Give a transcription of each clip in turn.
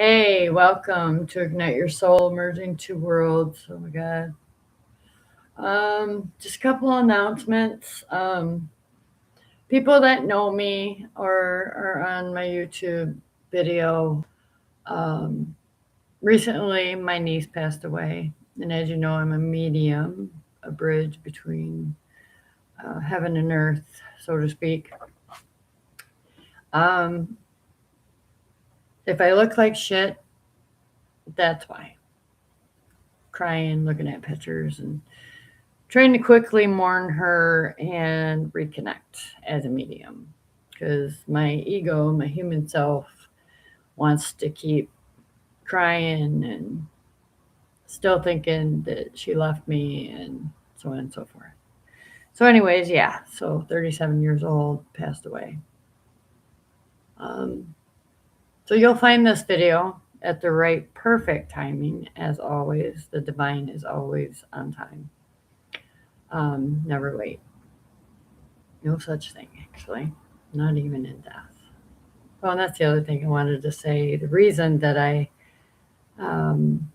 Hey, welcome to Ignite Your Soul, Merging Two Worlds. Oh my God. Just a couple announcements. People that know me or are on my YouTube video. Um, Recently, my niece passed away. And as you know, I'm a medium, a bridge between heaven and earth, so to speak. Um, if I look like shit, that's why. Crying, looking at pictures, and trying to quickly mourn her and reconnect as a medium because my ego, my human self, wants to keep crying and still thinking that she left me and so on and so forth. So, anyways, yeah, so 37 years old, passed away. Um, so, you'll find this video at the right, perfect timing, as always. The divine is always on time. Never late. No such thing, actually. Not even in death. Well, and that's the other thing I wanted to say. The reason that I um,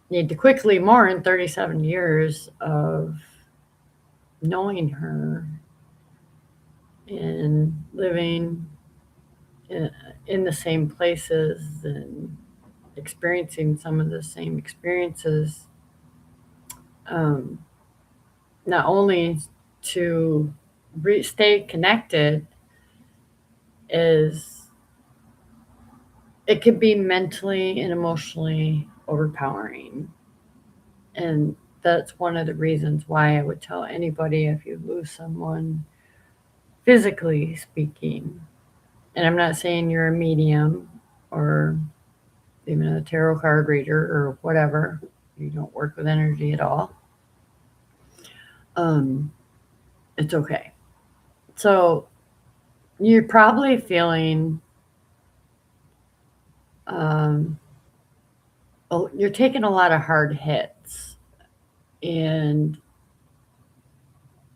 need to quickly mourn 37 years of knowing her and living in, in the same places and experiencing some of the same experiences, um, not only to stay connected, is it could be mentally and emotionally overpowering. And that's one of the reasons why I would tell anybody if you lose someone, physically speaking, and I'm not saying you're a medium or even a tarot card reader or whatever, you don't work with energy at all, um, it's okay. So you're probably feeling, um, you're taking a lot of hard hits, and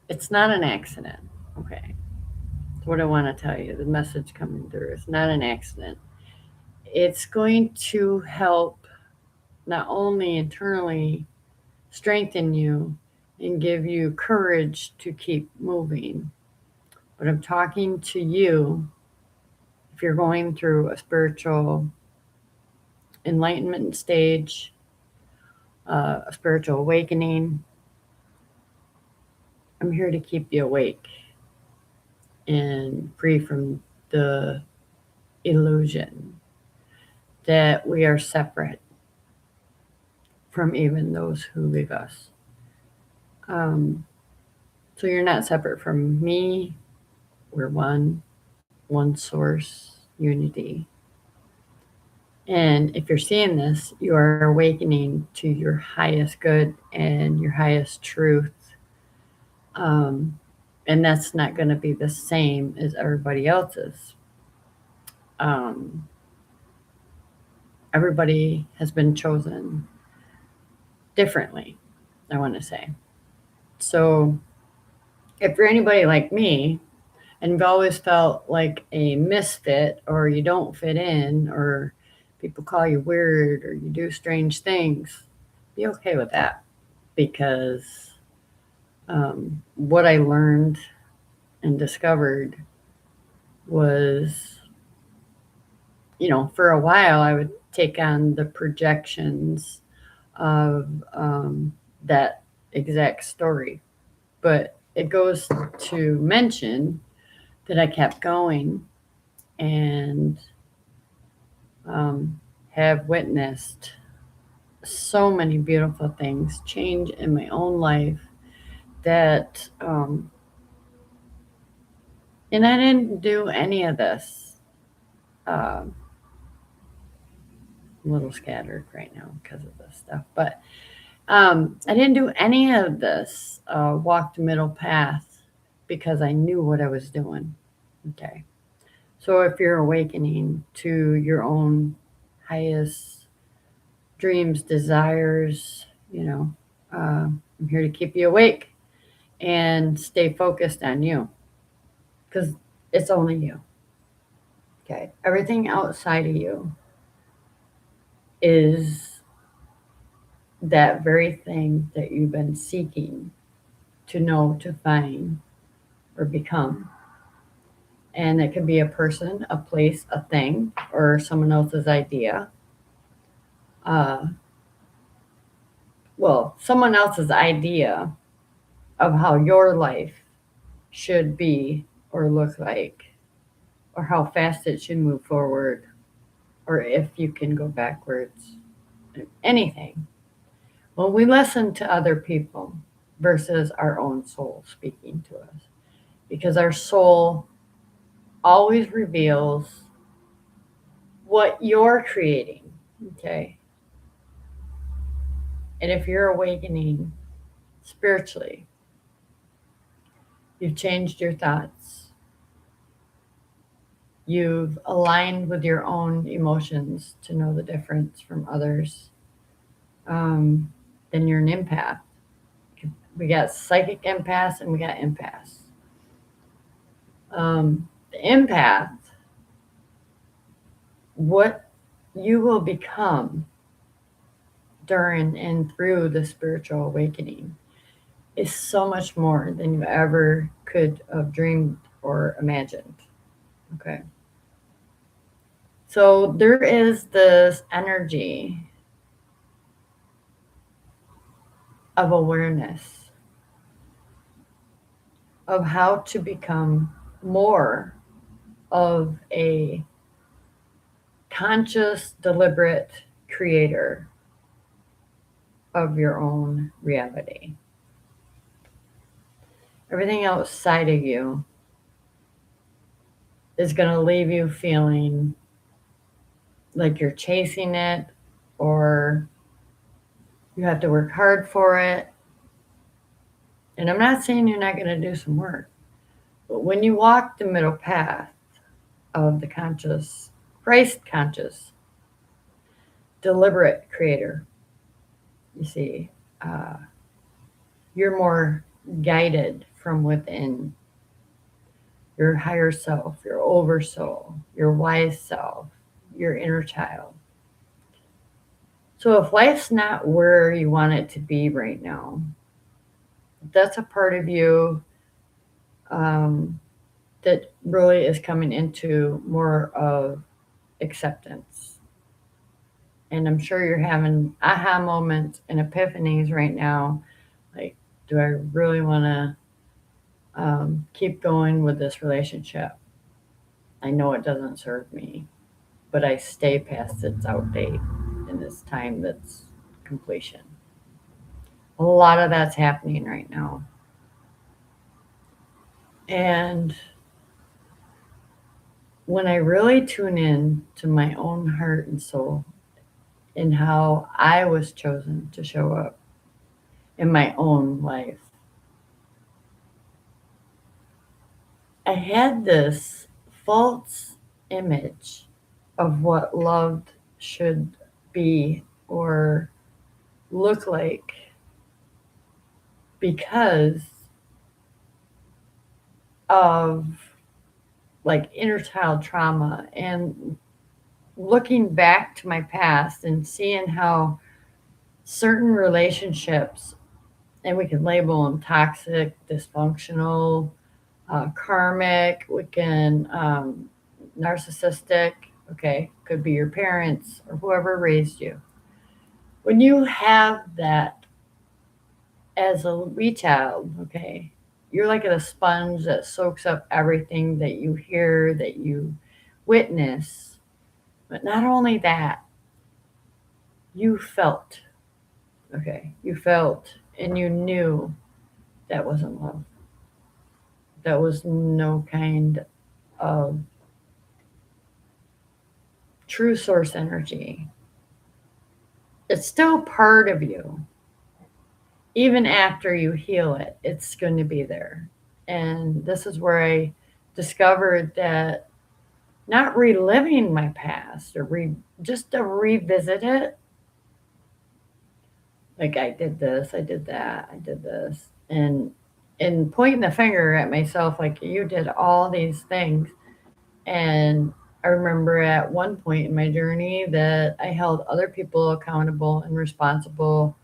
it's not an accident. Okay. That's what I want to tell you. The message coming through is not an accident. It's going to help not only internally strengthen you and give you courage to keep moving, but I'm talking to you if you're going through a spiritual enlightenment stage, a spiritual awakening. I'm here to keep you awake and free from the illusion that we are separate from even those who leave us. Um, so you're not separate from me. We're one source, unity. And if you're seeing this, you are awakening to your highest good and your highest truth. Um, and that's not going to be the same as everybody else's. Um, Everybody has been chosen differently, I want to say. So if you're anybody like me, and you've always felt like a misfit or you don't fit in or people call you weird or you do strange things, be okay with that because what I learned and discovered was, for a while I would take on the projections of that exact story. But it goes to mention that I kept going and have witnessed so many beautiful things change in my own life that, and I didn't do any of this. I'm a little scattered right now because of this stuff, but I didn't do any of this, walk the middle path because I knew what I was doing. Okay. So if you're awakening to your own highest dreams, desires, I'm here to keep you awake and stay focused on you because it's only you. Okay. Everything outside of you is that very thing that you've been seeking to know, to find, or become. And it could be a person, a place, a thing, or someone else's idea. Uh, someone else's idea of how your life should be or look like, or how fast it should move forward, or if you can go backwards, anything. When we listen to other people versus our own soul speaking to us, because our soul always reveals what you're creating, okay? And if you're awakening spiritually, you've changed your thoughts, you've aligned with your own emotions to know the difference from others, then you're an empath. We got psychic empaths and we got empaths. The empath, what you will become during and through the spiritual awakening is so much more than you ever could have dreamed or imagined. Okay. So there is this energy of awareness of how to become more of a conscious, deliberate creator of your own reality. Everything outside of you is going to leave you feeling like you're chasing it or you have to work hard for it. And I'm not saying you're not going to do some work, but when you walk the middle path of the conscious, Christ conscious, deliberate creator, you see, you're more guided from within your higher self, your oversoul, your wise self, your inner child. So if life's not where you want it to be right now, that's a part of you that really is coming into more of acceptance. And I'm sure you're having aha moments and epiphanies right now. Like, do I really want to keep going with this relationship? I know it doesn't serve me, but I stay past its out date in this time that's completion. A lot of that's happening right now. And when I really tune in to my own heart and soul and how I was chosen to show up in my own life, I had this false image of what love should be or look like because of like inner child trauma and looking back to my past and seeing how certain relationships, and we can label them toxic, dysfunctional, karmic, we can narcissistic, okay, could be your parents or whoever raised you. When you have that as a wee child, okay, you're like a sponge that soaks up everything that you hear, that you witness. But not only that, you felt, okay, you felt and you knew that wasn't love. That was no kind of true source energy. It's still part of you. Even after you heal it, it's going to be there. And this is where I discovered that not reliving my past or just to revisit it, like I did this, I did that, I did this, and pointing the finger at myself like you did all these things and I remember at one point in my journey that I held other people accountable and responsible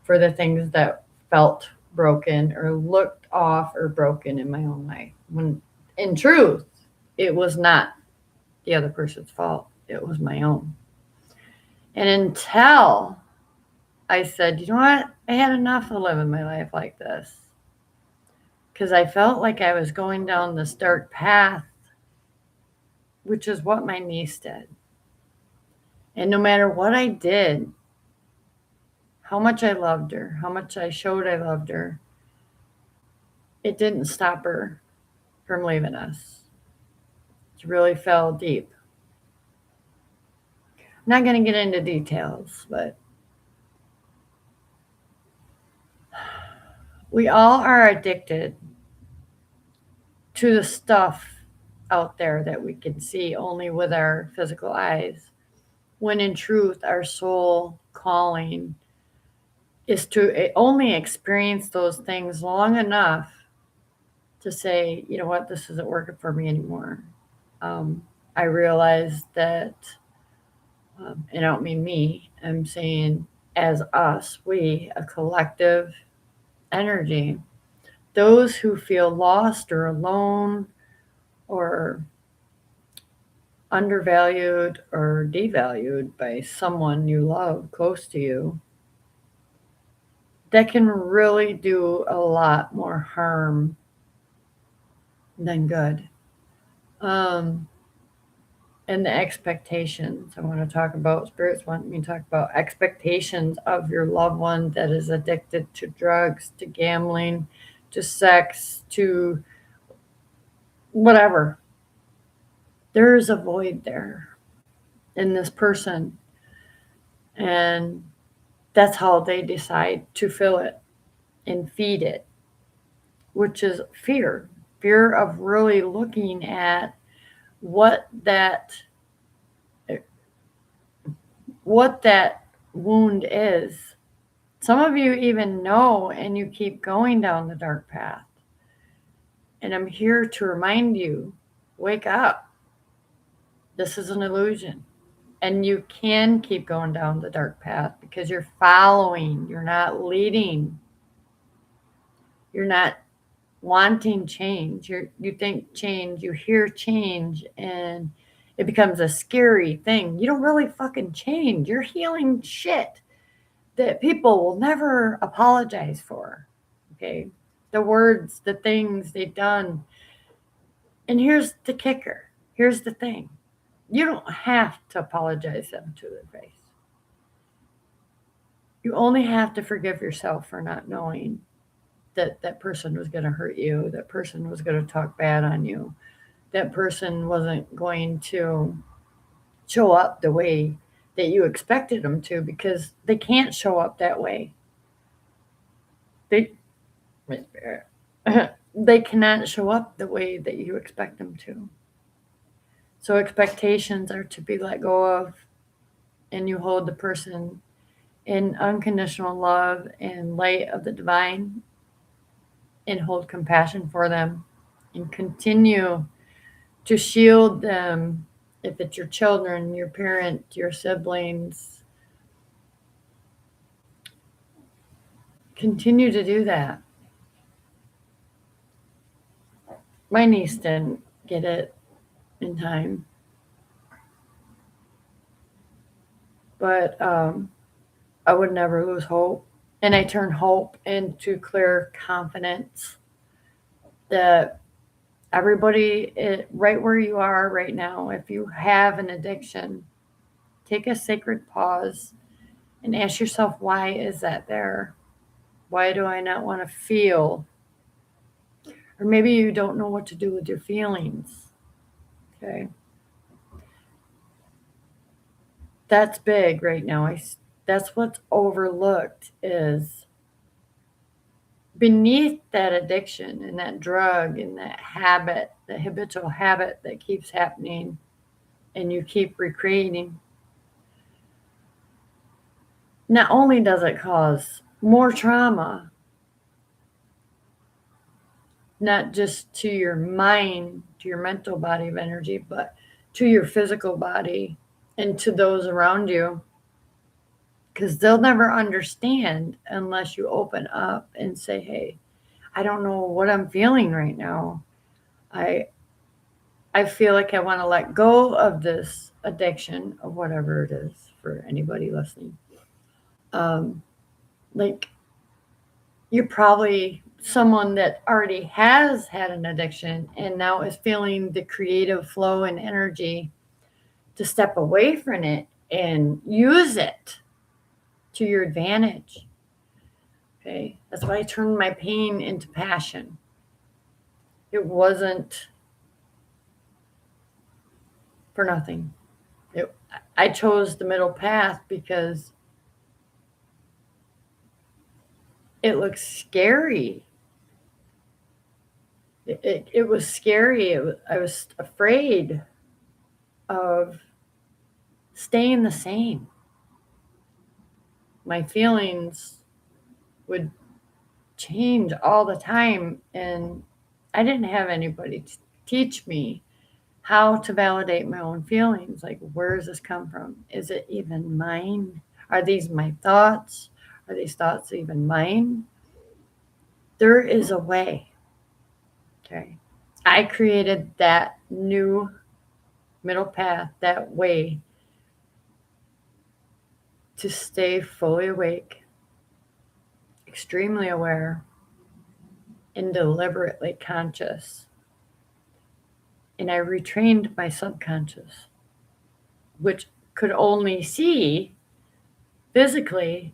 for the things that felt broken or looked off or broken in my own life. When in truth, it was not the other person's fault, it was my own. And until I said, you know what, I had enough of living my life like this. Because I felt like I was going down this dark path, which is what my niece did. And no matter what I did, how much I loved her, how much I showed I loved her, it didn't stop her from leaving us. It really fell deep. I'm not going to get into details, but we all are addicted to the stuff out there that we can see only with our physical eyes, when in truth, our soul calling is to only experience those things long enough to say, you know what, this isn't working for me anymore. I realized that, and I don't mean me, I'm saying as us, we, a collective energy, those who feel lost or alone or undervalued or devalued by someone you love close to you, that can really do a lot more harm than good. Um, and the expectations. I want to talk about, spirits want me to talk about expectations of your loved one that is addicted to drugs, to gambling, to sex, to whatever. There is a void there in this person. And that's how they decide to fill it and feed it, which is fear of really looking at what that wound is. Some of you even know, and you keep going down the dark path. And I'm here to remind you, wake up. This is an illusion. And you can keep going down the dark path because you're following, you're not leading. You're not wanting change. You think change, you hear change, and it becomes a scary thing. You don't really fucking change. You're healing shit that people will never apologize for. Okay. The words, the things they've done. And here's the kicker. Here's the thing. You don't have to apologize them to their face. You only have to forgive yourself for not knowing that that person was going to hurt you, that person was going to talk bad on you, that person wasn't going to show up the way that you expected them to, because they can't show up that way. They they cannot show up the way that you expect them to. So expectations are to be let go of, and you hold the person in unconditional love and light of the divine, and hold compassion for them, and continue to shield them. If it's your children, your parent, your siblings, continue to do that. My niece didn't get it in time, but I would never lose hope. And I turn hope into clear confidence that everybody, right where you are right now, if you have an addiction, take a sacred pause and ask yourself, why is that there? Why do I not want to feel? Or maybe you don't know what to do with your feelings. Okay. That's big right now. That's what's overlooked, is beneath that addiction and that drug and that habit, the habitual habit that keeps happening and you keep recreating. Not only does it cause more trauma, not just to your mind, to your mental body of energy, but to your physical body and to those around you, because they'll never understand unless you open up and say, hey, I don't know what I'm feeling right now. I feel like I want to let go of this addiction of whatever it is for anybody listening. Like, you're probably someone that already has had an addiction and now is feeling the creative flow and energy to step away from it and use it to your advantage. Okay. That's why I turned my pain into passion. It wasn't for nothing. I chose the middle path because it looks scary. It was scary. I was afraid of staying the same. My feelings would change all the time, and I didn't have anybody to teach me how to validate my own feelings. Like, where does this come from? Is it even mine? Are these my thoughts? Are these thoughts even mine? There is a way. Okay. I created that new middle path, that way to stay fully awake, extremely aware, and deliberately conscious. And I retrained my subconscious, which could only see physically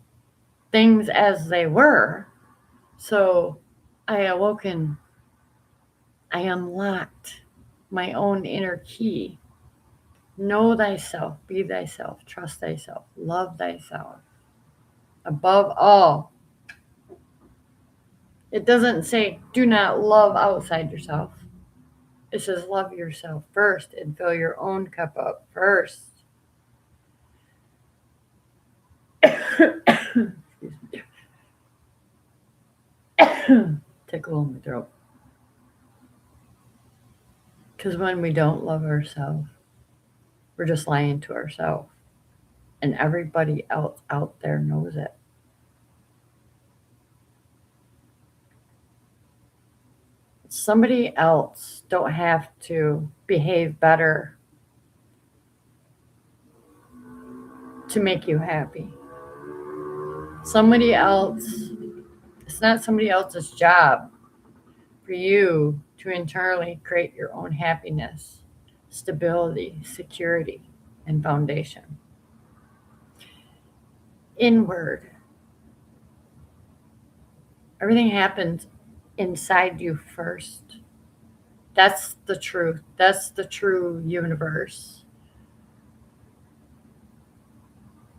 things as they were. So I awoken, I unlocked my own inner key. Know thyself, be thyself, trust thyself, love thyself. Above all, it doesn't say do not love outside yourself. It says love yourself first and fill your own cup up first. Tickle in my throat. Because when we don't love ourselves, we're just lying to ourselves. And everybody else out there knows it. Somebody else don't have to behave better to make you happy. Somebody else, it's not somebody else's job for you to internally create your own happiness, stability, security, and foundation. Inward. Everything happens inside you first. That's the truth. That's the true universe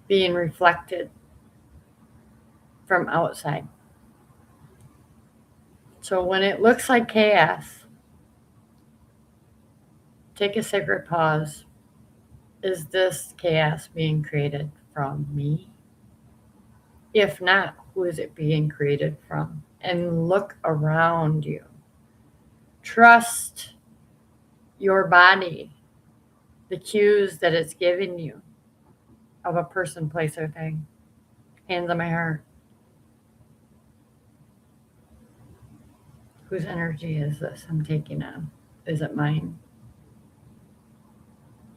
being reflected from outside. So when it looks like chaos, take a sacred pause. Is this chaos being created from me? If not, who is it being created from? And look around you. Trust your body, the cues that it's giving you of a person, place, or thing. Hands on my heart. Whose energy is this I'm taking on? Is it mine?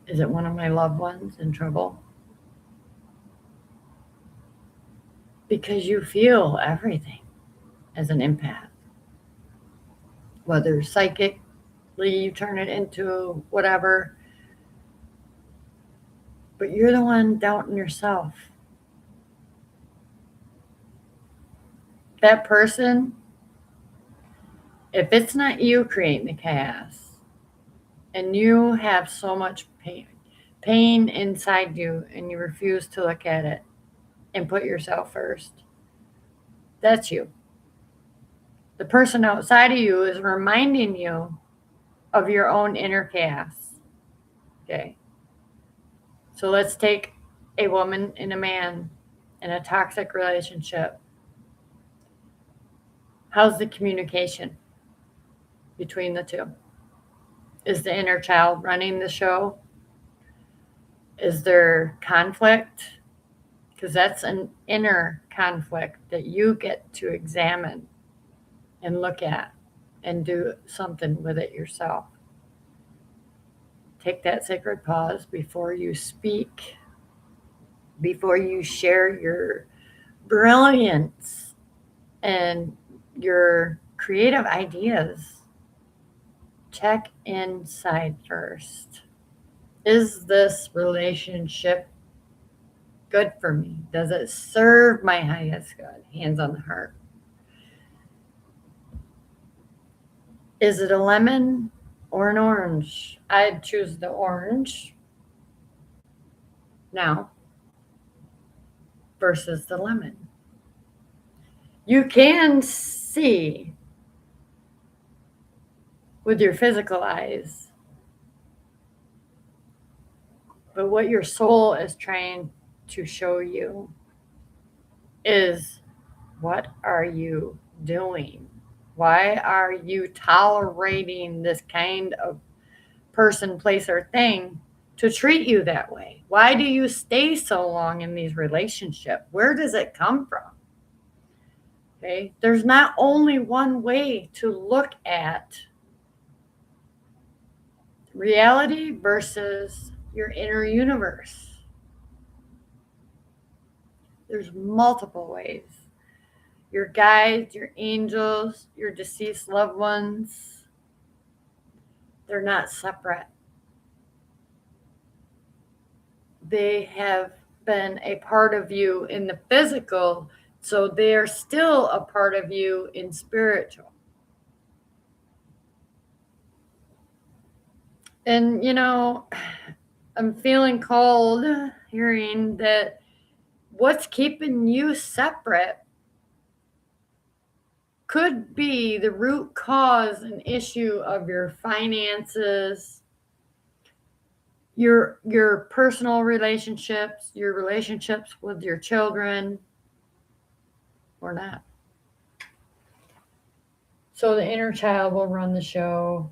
Is it one of my loved ones in trouble? Because you feel everything as an empath. Whether psychically you turn it into whatever, but you're the one doubting yourself. That person, if it's not you creating the chaos, and you have so much pain inside you, and you refuse to look at it and put yourself first, that's you. The person outside of you is reminding you of your own inner chaos. Okay. So let's take a woman and a man in a toxic relationship. How's the communication between the two? Is the inner child running the show? Is there conflict? Because that's an inner conflict that you get to examine and look at and do something with it yourself. Take that sacred pause before you speak, before you share your brilliance and your creative ideas. Check inside first. Is this relationship good for me? Does it serve my highest good? Hands on the heart. Is it a lemon or an orange? I'd choose the orange now versus the lemon. You can see with your physical eyes, but what your soul is trying to show you is, what are you doing? Why are you tolerating this kind of person, place, or thing to treat you that way? Why do you stay so long in these relationships? Where does it come from? Okay, there's not only one way to look at reality versus your inner universe. There's multiple ways. Your guides, your angels, your deceased loved ones, they're not separate. They have been a part of you in the physical, so they are still a part of you in spiritual. And, I'm feeling called hearing that what's keeping you separate could be the root cause and issue of your finances, your personal relationships, your relationships with your children, or not. So the inner child will run the show,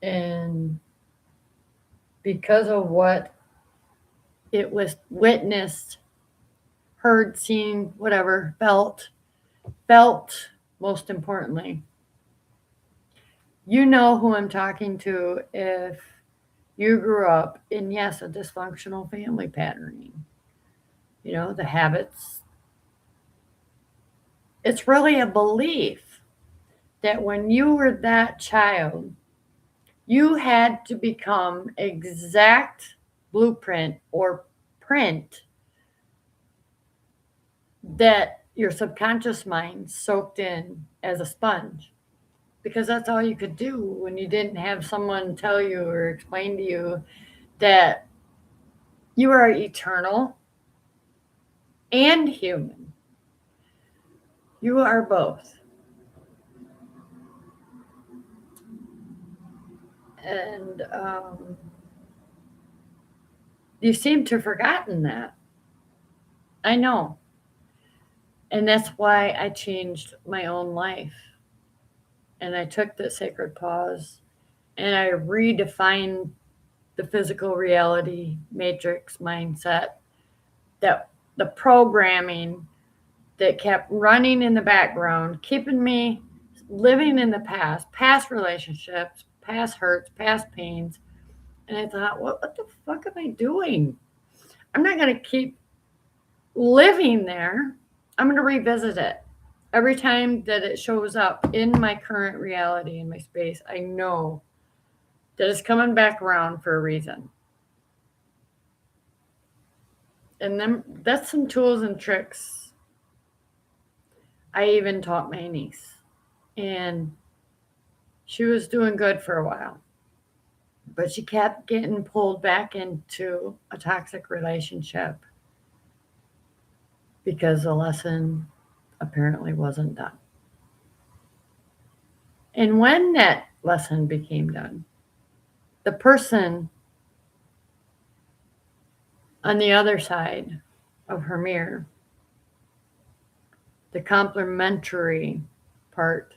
and because of what it was witnessed, heard, seen, whatever, felt most importantly, you know who I'm talking to if you grew up in, yes, a dysfunctional family patterning. The habits. It's really a belief that when you were that child, you had to become exact blueprint or print that your subconscious mind soaked in as a sponge, because that's all you could do when you didn't have someone tell you or explain to you that you are eternal and human. You are both. And you seem to have forgotten that. I know. And that's why I changed my own life. And I took the sacred pause and I redefined the physical reality matrix mindset, that the programming that kept running in the background, keeping me living in the past relationships, past hurts, past pains. And I thought, what the fuck am I doing? I'm not going to keep living there. I'm going to revisit it. Every time that it shows up in my current reality, in my space, I know that it's coming back around for a reason. And then that's some tools and tricks I even taught my niece. And she was doing good for a while. But she kept getting pulled back into a toxic relationship because the lesson apparently wasn't done. And when that lesson became done, the person on the other side of her mirror, the complementary part,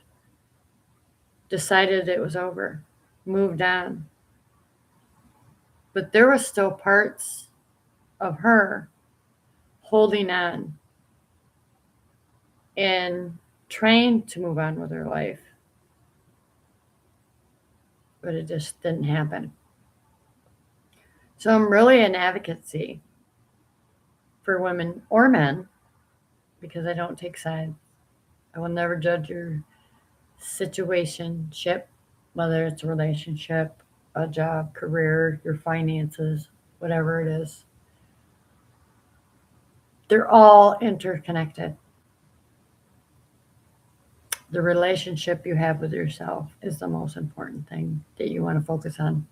decided it was over, moved on. But there were still parts of her holding on and trying to move on with her life. But it just didn't happen. So I'm really an advocacy for women or men because I don't take sides. I will never judge your situationship, whether it's a relationship, a job, career, your finances, whatever it is. They're all interconnected. The relationship you have with yourself is the most important thing that you want to focus on.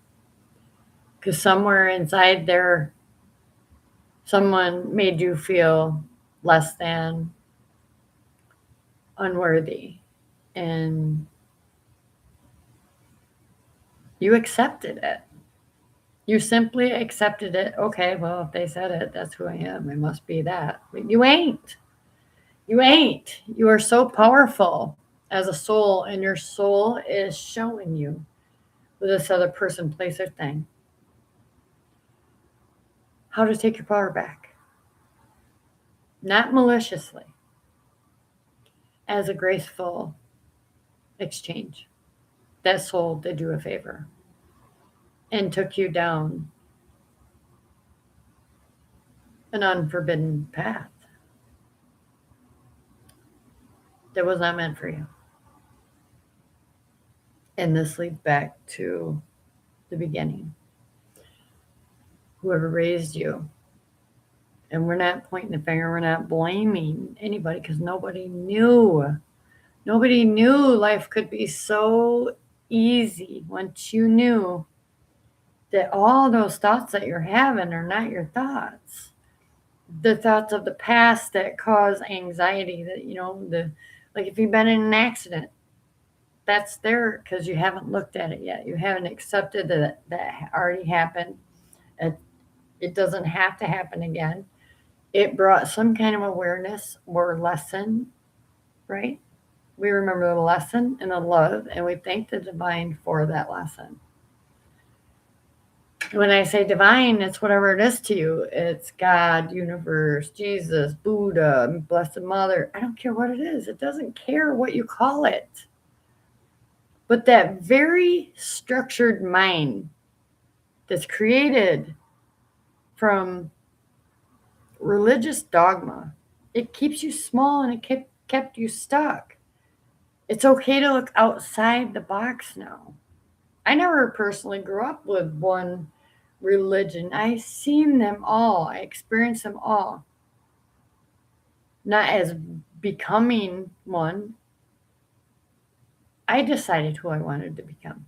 Because somewhere inside there, someone made you feel less than, unworthy, and you accepted it. You simply accepted it. Okay, well, if they said it, that's who I am. I must be that. But you ain't. You ain't. You are so powerful as a soul, and your soul is showing you with this other person, place, or thing how to take your power back. Not maliciously, as a graceful exchange. That soul did you a favor and took you down an unforbidden path that was not meant for you. And this leads back to the beginning. Whoever raised you. And we're not pointing the finger, we're not blaming anybody because nobody knew. Nobody knew life could be so easy once you knew that all those thoughts that you're having are not your thoughts. The thoughts of the past that cause anxiety, that, like if you've been in an accident, that's there because you haven't looked at it yet. You haven't accepted that already happened. It doesn't have to happen again. It brought some kind of awareness or lesson, right? We remember the lesson and the love, and we thank the divine for that lesson. When I say divine, it's whatever it is to you. It's God, universe, Jesus, Buddha, Blessed Mother. I don't care what it is. It doesn't care what you call it. But that very structured mind that's created from religious dogma, it keeps you small and it kept you stuck. It's okay to look outside the box now. I never personally grew up with one religion. I seen them all. I experienced them all. Not as becoming one. I decided who I wanted to become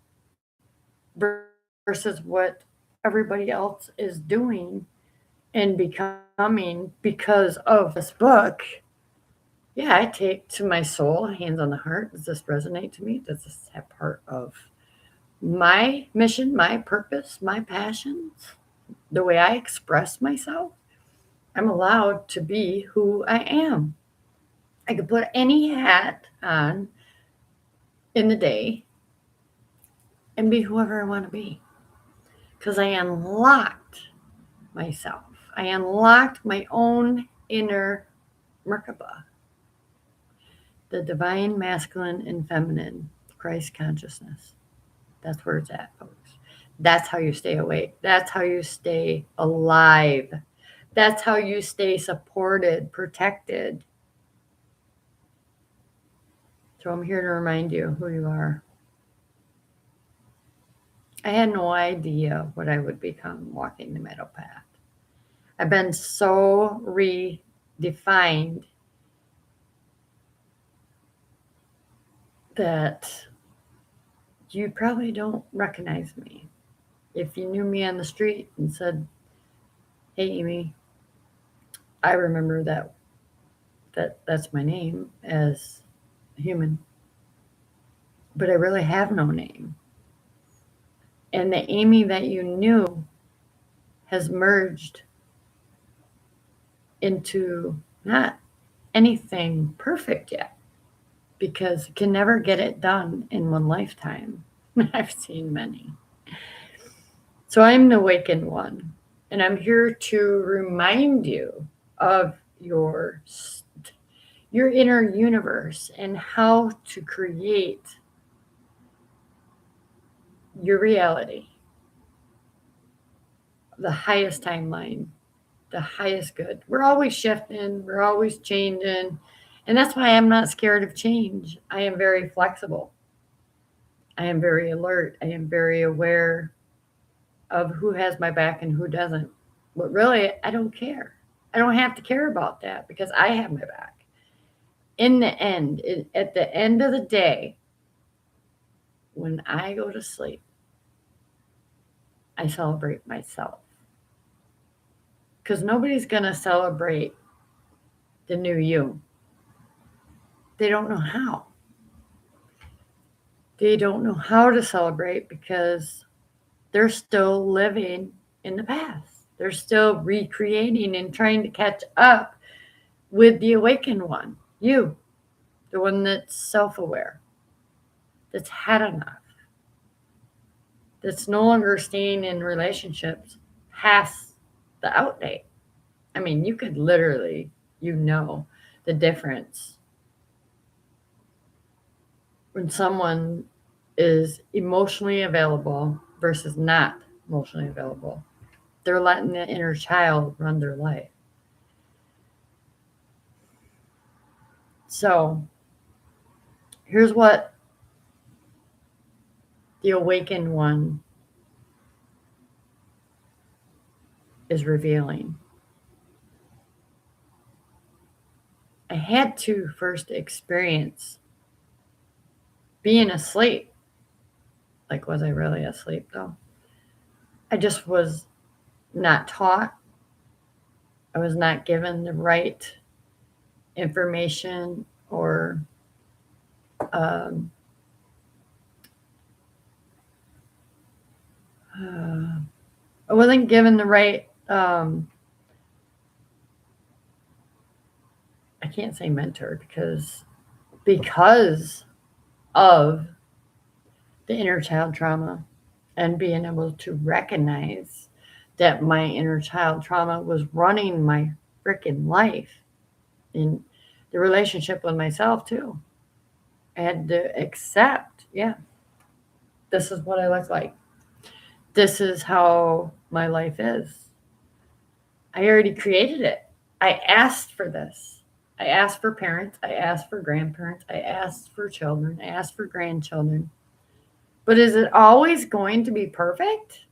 versus what everybody else is doing and becoming because of this book. Yeah, I take to my soul, hands on the heart. Does this resonate to me? Does this have part of my mission, my purpose, my passions, the way I express myself? I'm allowed to be who I am. I can put any hat on in the day and be whoever I want to be because I unlocked myself. I unlocked my own inner Merkaba, the divine masculine and feminine Christ consciousness. That's where it's at, folks. That's how you stay awake. That's how you stay alive. That's how you stay supported, protected. So I'm here to remind you who you are. I had no idea what I would become walking the middle path. I've been so redefined that you probably don't recognize me. If you knew me on the street and said, "Hey, Amy," I remember that's my name as a human. But I really have no name. And the Amy that you knew has merged into not anything perfect yet because you can never get it done in one lifetime. I've seen many. So I'm the awakened one, and I'm here to remind you of your inner universe and how to create your reality, the highest timeline, the highest good. We're always shifting, we're always changing, and that's why I'm not scared of change. I am very flexible. I am very alert. I am very aware of who has my back and who doesn't. But really, I don't care. I don't have to care about that because I have my back. In the end, at the end of the day, when I go to sleep, I celebrate myself. Because nobody's going to celebrate the new you. They don't know how. They don't know how to celebrate because they're still living in the past. They're still recreating and trying to catch up with the awakened one, you, the one that's self aware, that's had enough, that's no longer staying in relationships past the out date. I mean, you could literally, the difference when someone is emotionally available versus not emotionally available. They're letting the inner child run their life. So here's what the awakened one is revealing. I had to first experience being asleep. Like, was I really asleep though? I just was not taught. I was not given the right information or um, I wasn't given the right, I can't say mentor because of the inner child trauma and being able to recognize that my inner child trauma was running my freaking life in the relationship with myself too. I had to accept, yeah, this is what I look like. This is how my life is. I already created it. I asked for this. I asked for parents. I asked for grandparents. I asked for children. I asked for grandchildren. But is it always going to be perfect?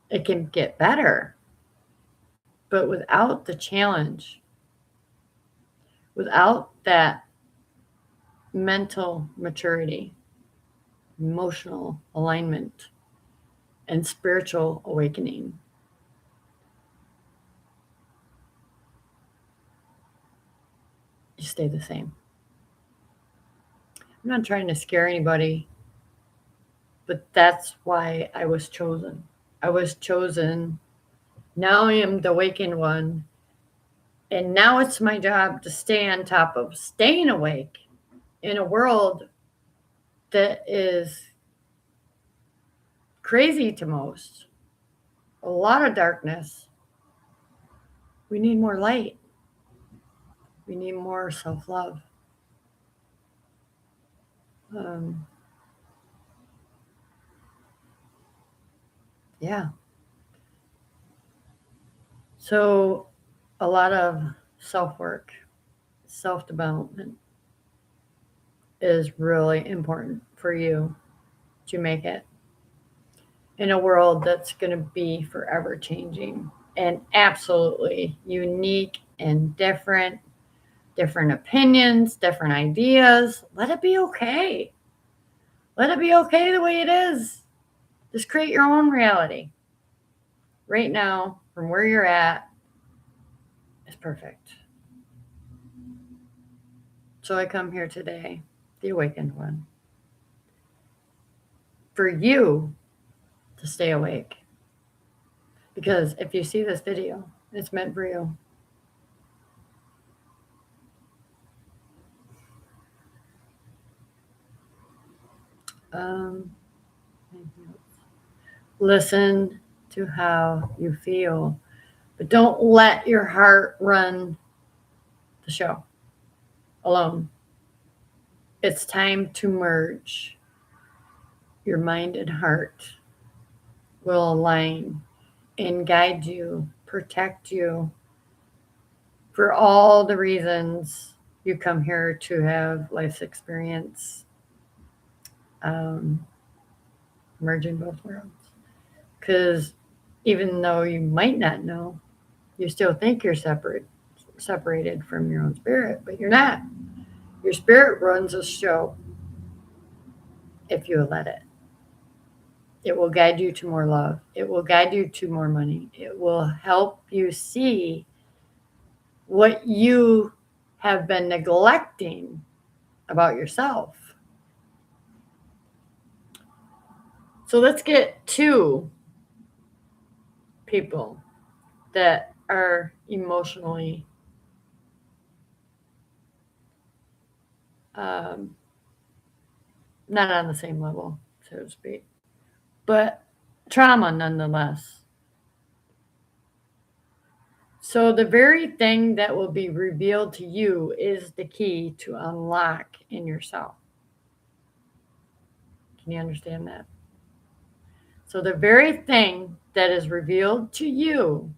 It can get better. But without the challenge, without that mental maturity, emotional alignment, and spiritual awakening, you stay the same. I'm not trying to scare anybody, but that's why I was chosen. I was chosen. Now I am the awakened one. And now it's my job to stay on top of staying awake in a world that is crazy to most. A lot of darkness. We need more light. We need more self love. Um, yeah. So, a lot of self work, self development is really important for you to make it in a world that's going to be forever changing and absolutely unique and different opinions, different ideas. Let it be okay. Let it be okay the way it is. Just create your own reality. Right now, from where you're at, is perfect. So I come here today, the awakened one, for you to stay awake. Because if you see this video, it's meant for you. Um, anything else? Listen to how you feel, but don't let your heart run the show alone. It's time to merge. Your mind and heart will align and guide you, protect you for all the reasons you come here to have life's experience, um, merging both worlds. Because even though you might not know, you still think you're separated from your own spirit, but you're not. Your spirit runs a show if you let it. It will guide you to more love. It will guide you to more money. It will help you see what you have been neglecting about yourself. So let's get to people that are emotionally not on the same level, so to speak, but trauma nonetheless. So the very thing that will be revealed to you is the key to unlock in yourself. Can you understand that? So the very thing that is revealed to you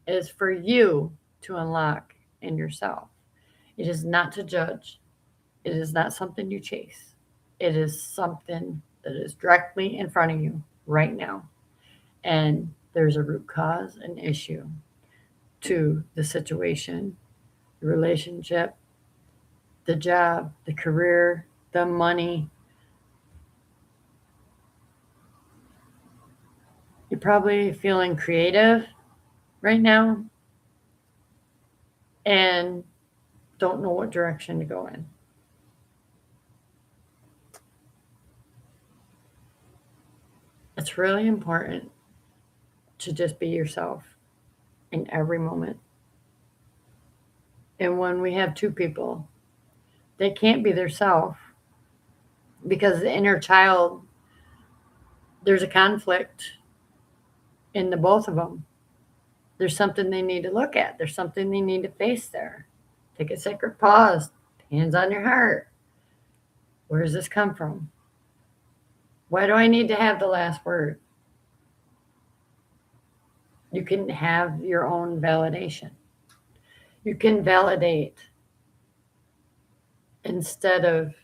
is for you to unlock in yourself. It is not to judge. It is not something you chase. It is something that is directly in front of you right now. And there's a root cause, an issue to the situation, the relationship, the job, the career, the money. You're probably feeling creative right now and don't know what direction to go in. It's really important to just be yourself in every moment. And when we have two people, they can't be their self because the inner child, there's a conflict in the both of them. There's something they need to look at. There's something they need to face there. Take a sacred pause, hands on your heart. Where does this come from? Why do I need to have the last word? You can have your own validation. You can validate instead of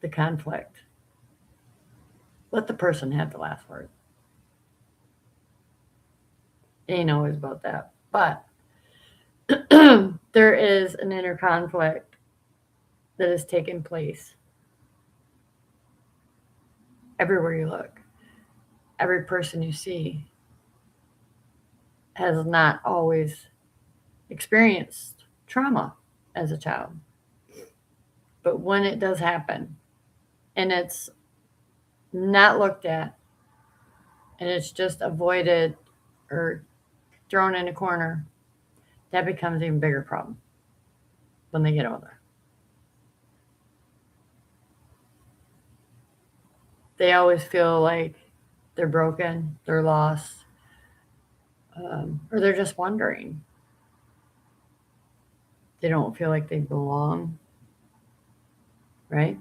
the conflict. Let the person have the last word. It ain't always about that. But there is an inner conflict that is taking place everywhere you look. Every person you see has not always experienced trauma as a child. But when it does happen and it's not looked at and it's just avoided or thrown in a corner, that becomes an even bigger problem when they get older. They always feel like they're broken, they're lost, or they're just wondering. They don't feel like they belong, right?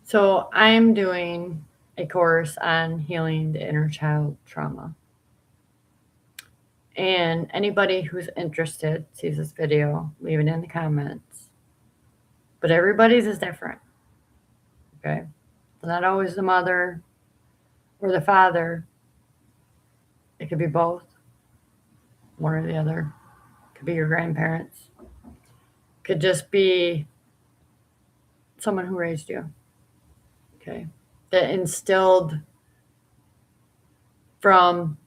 So I'm doing a course on healing the inner child trauma. And anybody who's interested sees this video, leave it in the comments. But everybody's is different, okay? It's not always the mother or the father. It could be both, one or the other. It could be your grandparents. It could just be someone who raised you, okay? That instilled from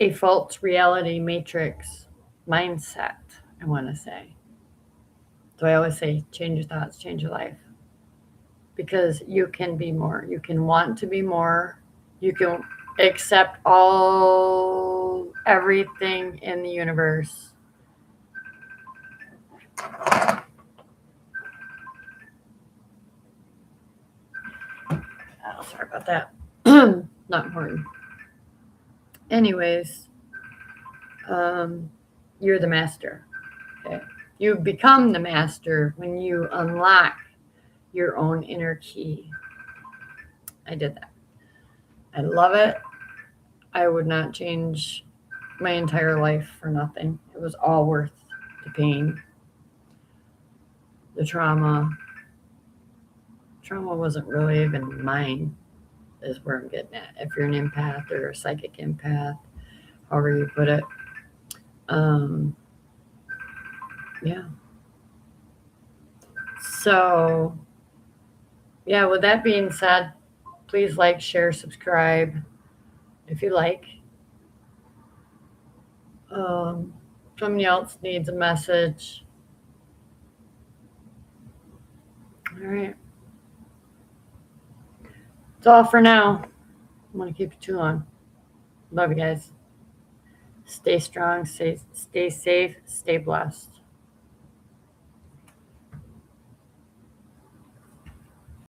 a false reality matrix mindset, I want to say. So I always say, change your thoughts, change your life. Because you can be more. You can want to be more. You can accept everything in the universe. that. Not important. Anyways, you're the master. Okay. You become the master when you unlock your own inner key. I did that. I love it. I would not change my entire life for nothing. It was all worth the pain, the trauma. Trauma wasn't really even mine, is where I'm getting at. If you're an empath or a psychic empath, however you put it. Yeah. So, yeah, with that being said, please like, share, subscribe if you like. Somebody else needs a message. All right. That's all for now. I want to keep it too long. Love you guys. Stay strong, stay safe, stay blessed.